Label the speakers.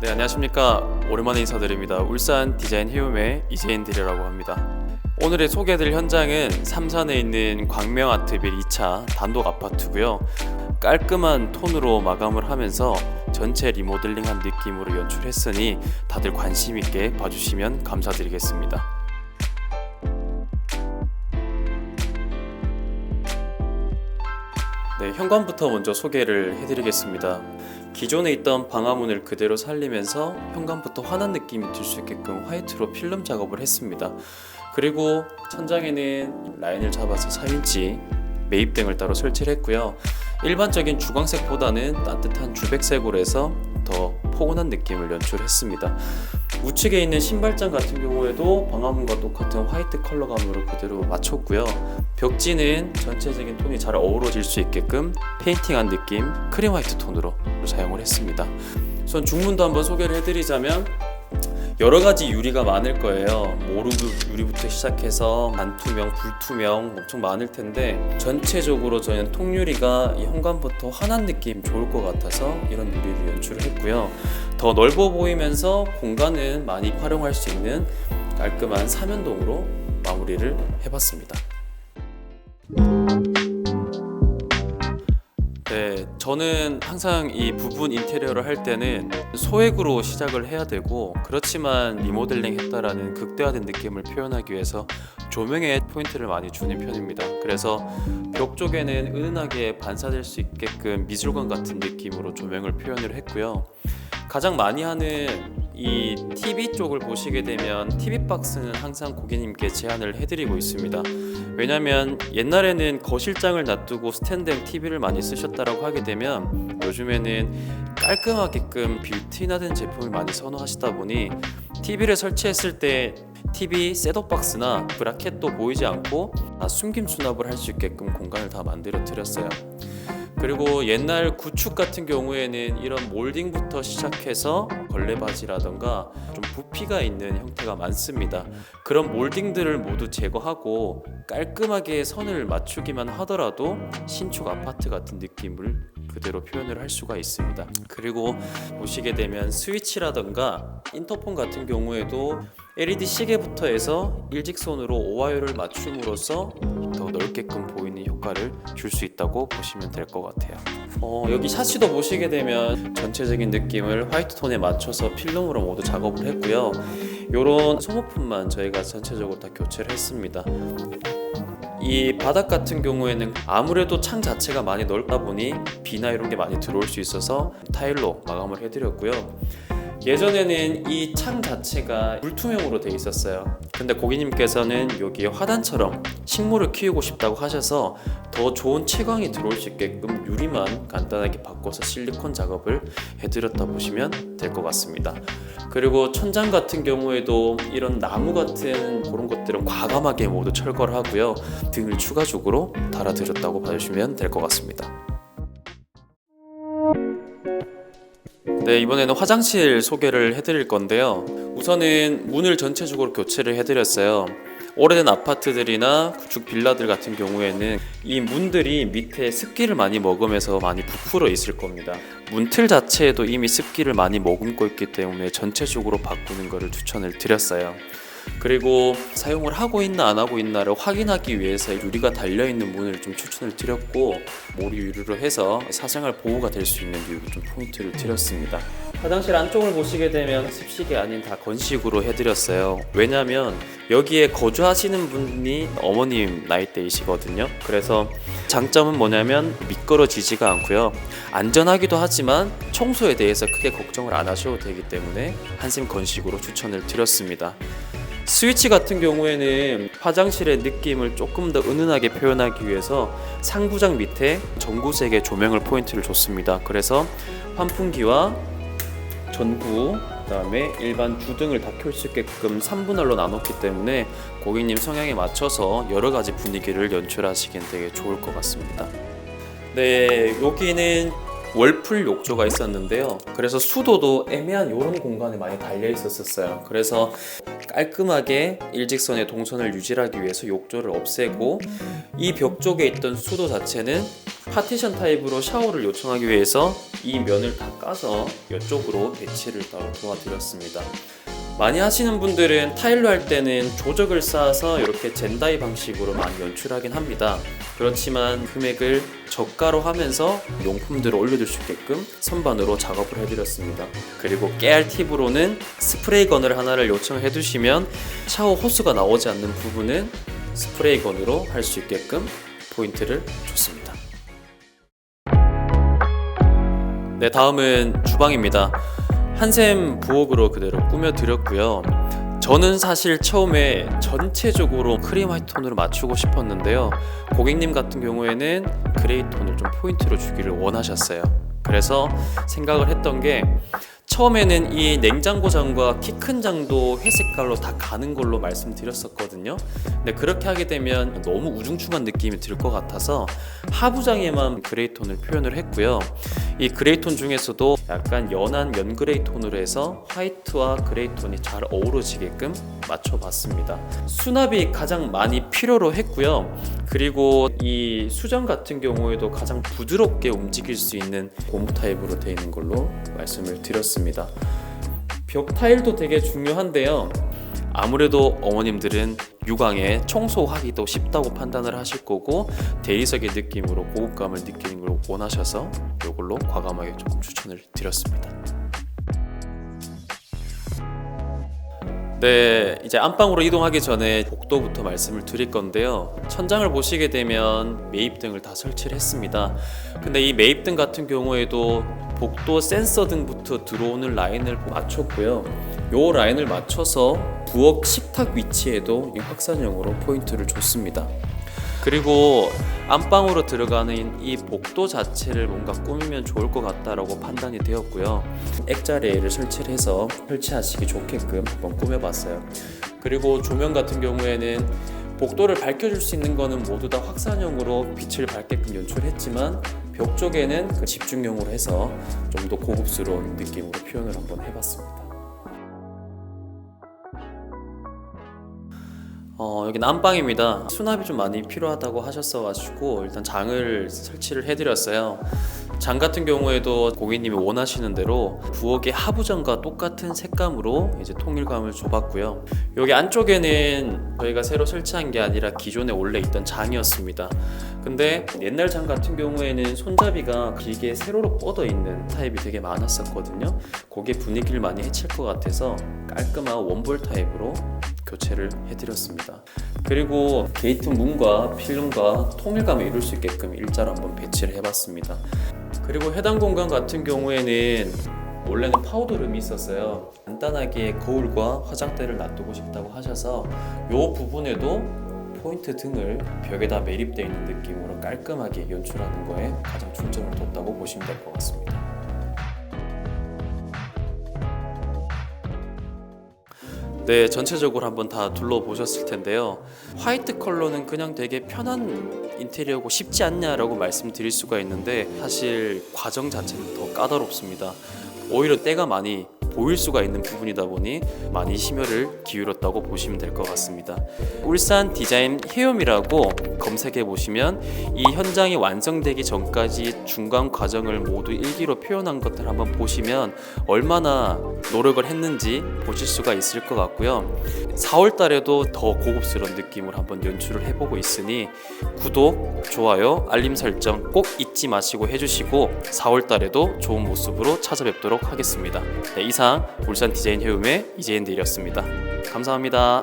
Speaker 1: 네, 안녕하십니까. 오랜만에 인사드립니다. 울산 디자인 해움의 이재인 대리라고 합니다. 오늘의 소개해드릴 현장은 삼산에 있는 광명아트빌 2차 단독 아파트고요. 깔끔한 톤으로 마감을 하면서 전체 리모델링한 느낌으로 연출했으니 다들 관심 있게 봐주시면 감사드리겠습니다. 네, 현관부터 먼저 소개를 해드리겠습니다. 기존에 있던 방화문을 그대로 살리면서 현관부터 환한 느낌이 들 수 있게끔 화이트로 필름 작업을 했습니다. 그리고 천장에는 라인을 잡아서 4인치 매입등을 따로 설치를 했고요. 일반적인 주광색보다는 따뜻한 주백색으로 해서 더 포근한 느낌을 연출했습니다. 우측에 있는 신발장 같은 경우에도 방화문과 똑같은 화이트 컬러감으로 그대로 맞췄고요. 벽지는 전체적인 톤이 잘 어우러질 수 있게끔 페인팅한 느낌 크림 화이트 톤으로 사용을 했습니다. 우선 중문도 한번 소개를 해드리자면 여러가지 유리가 많을 거예요. 모루드 유리부터 시작해서 반투명, 불투명 엄청 많을 텐데 전체적으로 저희는 통유리가 이 현관부터 환한 느낌 좋을 것 같아서 이런 유리를 연출을 했고요. 더 넓어 보이면서 공간은 많이 활용할 수 있는 깔끔한 삼연동으로 마무리를 해봤습니다. 네, 저는 항상 이 부분 인테리어를 할 때는 소액으로 시작을 해야 되고, 그렇지만 리모델링 했다라는 극대화된 느낌을 표현하기 위해서 조명에 포인트를 많이 주는 편입니다. 그래서 벽 쪽에는 은은하게 반사될 수 있게끔 미술관 같은 느낌으로 조명을 표현을 했고요. 가장 많이 하는 이 TV 쪽을 보시게 되면 TV 박스는 항상 고객님께 제안을 해드리고 있습니다. 왜냐면 옛날에는 거실장을 놔두고 스탠드형 TV를 많이 쓰셨다라고 하게 되면 요즘에는 깔끔하게끔 빌트인화된 제품을 많이 선호하시다 보니 TV를 설치했을 때 TV 셋업 박스나 브라켓도 보이지 않고 숨김 수납을 할 수 있게끔 공간을 다 만들어 드렸어요. 그리고 옛날 구축 같은 경우에는 이런 몰딩부터 시작해서 걸레바지라던가 좀 부피가 있는 형태가 많습니다. 그런 몰딩들을 모두 제거하고 깔끔하게 선을 맞추기만 하더라도 신축 아파트 같은 느낌을 그대로 표현을 할 수가 있습니다. 그리고 보시게 되면 스위치라던가 인터폰 같은 경우에도 LED 시계부터 해서 일직선으로 오와이어를 맞춤으로써 더 넓게끔 보이는 효과를 줄 수 있다고 보시면 될 것 같아요. 여기 샤시도 보시게 되면 전체적인 느낌을 화이트 톤에 맞춰서 필름으로 모두 작업을 했고요. 이런 소모품만 저희가 전체적으로 다 교체를 했습니다. 이 바닥 같은 경우에는 아무래도 창 자체가 많이 넓다 보니 비나 이런 게 많이 들어올 수 있어서 타일로 마감을 해드렸고요. 예전에는 이 창 자체가 불투명으로 되어 있었어요. 근데 고객님께서는 여기에 화단처럼 식물을 키우고 싶다고 하셔서 더 좋은 채광이 들어올 수 있게끔 유리만 간단하게 바꿔서 실리콘 작업을 해드렸다 보시면 될 것 같습니다. 그리고 천장 같은 경우에도 이런 나무 같은 그런 것들은 과감하게 모두 철거를 하고요. 등을 추가적으로 달아드렸다고 봐주시면 될 것 같습니다. 네, 이번에는 화장실 소개를 해드릴 건데요. 우선은 문을 전체적으로 교체를 해드렸어요. 오래된 아파트들이나 구축 빌라들 같은 경우에는 이 문들이 밑에 습기를 많이 머금면서 많이 부풀어 있을 겁니다. 문틀 자체에도 이미 습기를 많이 머금고 있기 때문에 전체적으로 바꾸는 것을 추천을 드렸어요. 그리고 사용을 하고 있나 안 하고 있나를 확인하기 위해서 유리가 달려있는 문을 좀 추천을 드렸고, 모리 유리로 해서 사생활 보호가 될 수 있는 이유로 좀 포인트를 드렸습니다. 화장실 안쪽을 보시게 되면 습식이 아닌 다 건식으로 해드렸어요. 왜냐면 여기에 거주하시는 분이 어머님 나이대이시거든요. 그래서 장점은 뭐냐면 미끄러지지가 않고요. 안전하기도 하지만 청소에 대해서 크게 걱정을 안 하셔도 되기 때문에 한샘 건식으로 추천을 드렸습니다. 스위치 같은 경우에는 화장실의 느낌을 조금 더 은은하게 표현하기 위해서 상부장 밑에 전구색의 조명을 포인트를 줬습니다. 그래서 환풍기와 전구, 그다음에 일반 주등을 다 켤 수 있게끔 3분할로 나눴기 때문에 고객님 성향에 맞춰서 여러 가지 분위기를 연출하시기엔 되게 좋을 것 같습니다. 네, 여기는 월풀 욕조가 있었는데요. 그래서 수도도 애매한 이런 공간에 많이 달려 있었어요. 그래서 깔끔하게 일직선의 동선을 유지하기 위해서 욕조를 없애고 이 벽 쪽에 있던 수도 자체는 파티션 타입으로 샤워를 요청하기 위해서 이 면을 다 까서 이쪽으로 배치를 따로 도와드렸습니다. 많이 하시는 분들은 타일로 할 때는 조적을 쌓아서 이렇게 젠다이 방식으로 많이 연출하긴 합니다. 그렇지만 금액을 저가로 하면서 용품들을 올려줄 수 있게끔 선반으로 작업을 해드렸습니다. 그리고 깨알 팁으로는 스프레이 건을 하나를 요청해 두시면 샤워 호스가 나오지 않는 부분은 스프레이 건으로 할 수 있게끔 포인트를 줬습니다. 네, 다음은 주방입니다. 한샘 부엌으로 그대로 꾸며드렸고요. 저는 사실 처음에 전체적으로 크림 화이트 톤으로 맞추고 싶었는데요. 고객님 같은 경우에는 그레이 톤을 좀 포인트로 주기를 원하셨어요. 그래서 생각을 했던 게 처음에는 이 냉장고장과 키 큰 장도 회색깔로 다 가는 걸로 말씀드렸었거든요. 근데 그렇게 하게 되면 너무 우중충한 느낌이 들 것 같아서 하부장에만 그레이 톤을 표현을 했고요. 이 그레이 톤 중에서도 약간 연한 면 그레이 톤으로 해서 화이트와 그레이 톤이 잘 어우러지게끔 맞춰봤습니다. 수납이 가장 많이 필요로 했고요. 그리고 이 수전 같은 경우에도 가장 부드럽게 움직일 수 있는 고무 타입으로 되어 있는 걸로 말씀을 드렸습니다. 벽 타일도 되게 중요한데요. 아무래도 어머님들은 유광에 청소하기도 쉽다고 판단을 하실 거고 대리석의 느낌으로 고급감을 느끼는 걸 원하셔서 이걸로 과감하게 조금 추천을 드렸습니다. 네, 이제 안방으로 이동하기 전에 복도부터 말씀을 드릴 건데요. 천장을 보시게 되면 매입등을 다 설치를 했습니다. 근데 이 매입등 같은 경우에도 복도 센서 등부터 들어오는 라인을 맞췄고요. 이 라인을 맞춰서 부엌 식탁 위치에도 이 확산형으로 포인트를 줬습니다. 그리고 안방으로 들어가는 이 복도 자체를 뭔가 꾸미면 좋을 것 같다라고 판단이 되었고요. 액자 레일을 설치를 해서 설치하시기 좋게끔 한번 꾸며봤어요. 그리고 조명 같은 경우에는 복도를 밝혀줄 수 있는 거는 모두 다 확산형으로 빛을 밝게끔 연출했지만 벽 쪽에는 그 집중형으로 해서 좀 더 고급스러운 느낌으로 표현을 한번 해봤습니다. 여기는 안방입니다. 수납이 좀 많이 필요하다고 하셨어가지고 일단 장을 설치를 해드렸어요. 장 같은 경우에도 고객님이 원하시는 대로 부엌의 하부장과 똑같은 색감으로 이제 통일감을 줘봤고요. 여기 안쪽에는 저희가 새로 설치한 게 아니라 기존에 원래 있던 장이었습니다. 근데 옛날 장 같은 경우에는 손잡이가 길게 세로로 뻗어 있는 타입이 되게 많았었거든요. 그게 분위기를 많이 해칠 것 같아서 깔끔한 원볼 타입으로 교체를 해드렸습니다. 그리고 게이트 문과 필름과 통일감을 이룰 수 있게끔 일자로 한번 배치를 해봤습니다. 그리고 해당 공간 같은 경우에는 원래는 파우더룸이 있었어요. 간단하게 거울과 화장대를 놔두고 싶다고 하셔서 이 부분에도 포인트 등을 벽에다 매립되어 있는 느낌으로 깔끔하게 연출하는 거에 가장 중점을 뒀다고 보시면 될 것 같습니다. 네, 전체적으로 한번 다 둘러보셨을 텐데요. 화이트 컬러는 그냥 되게 편한 인테리어고 쉽지 않냐라고 말씀드릴 수가 있는데 사실 과정 자체는 더 까다롭습니다. 오히려 때가 많이 보일 수가 있는 부분이다 보니 많이 심혈을 기울였다고 보시면 될 것 같습니다. 울산 디자인 헤엄이라고 검색해 보시면 이 현장이 완성되기 전까지 중간 과정을 모두 일기로 표현한 것들 한번 보시면 얼마나 노력을 했는지 보실 수가 있을 것 같고요. 4월 달에도 더 고급스러운 느낌을 한번 연출을 해보고 있으니 구독, 좋아요, 알림 설정 꼭 잊지 마시고 해주시고 4월 달에도 좋은 모습으로 찾아뵙도록 하겠습니다. 네, 이상 울산 디자인 해움의 이재인 대리였습니다. 감사합니다.